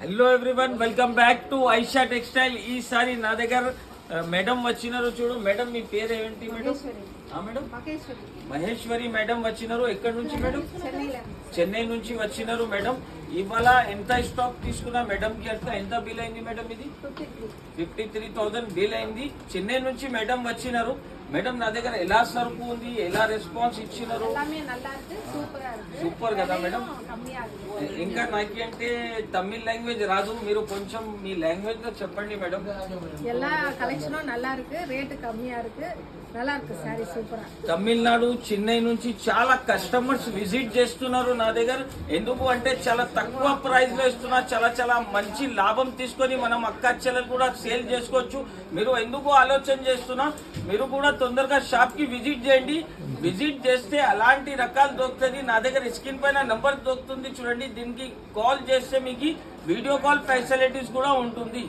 Hello everyone, welcome back to Aisha textile. ఈసారి నా దగ్గర మేడం వచ్చినారు. చూడు మేడం, మీ పేరు ఏంటి మేడం? మేడం మహేశ్వరి మేడం వచ్చినారు. ఎక్కడి నుంచి మేడం? చెన్నై నుంచి వచ్చినారు మేడం. ఇవాళ ఎంత స్టాక్ తీసుకున్నా మేడం కి? ఎంత బిల్ అయింది మేడం? ఇది 53,000 బిల్ అయింది. చెన్నై నుంచి మేడం వచ్చినారు. మేడం, నా దగ్గర ఎలా సరుకు ఉంది, ఎలా రెస్పాన్స్ ఇచ్చినారు? సూపర్ కదా మేడం. ఇంకా నాకంటే తమిళ్ లాంగ్వేజ్ రాదు, మీరు కొంచెం మీ లాంగ్వేజ్ లో చెప్పండి మేడం. எல்லா கலெக்ஷனும் நல்லா இருக்கு, ரேட் கம்மியா இருக்கு, நல்லா இருக்கு సారీ సూపర్. తమిళనాడు చెన్నై నుంచి చాలా కస్టమర్స్ విజిట్ చేస్తున్నారు నా దగ్గర. ఎందుకు అంటే చాలా తక్కువ ప్రైస్ లో ఇస్తున్నా, చాలా మంచి లాభం తీసుకొని మనం అక్క చెల్లెలు కూడా సేల్ చేసుకోవచ్చు. మీరు ఎందుకు ఆలోచన చేస్తున్నా, మీరు కూడా తొందరగా షాప్ కి విజిట్ చేయండి. విజిట్ చేస్తే అలాంటి రకాలు దొరుకుతుంది. నా దగ్గర స్క్రీన్ పైన నంబర్ దొరుకుతుంది చూడండి, దీనికి కాల్ చేస్తే మీకు వీడియో కాల్ ఫెసిలిటీస్ కూడా ఉంటుంది.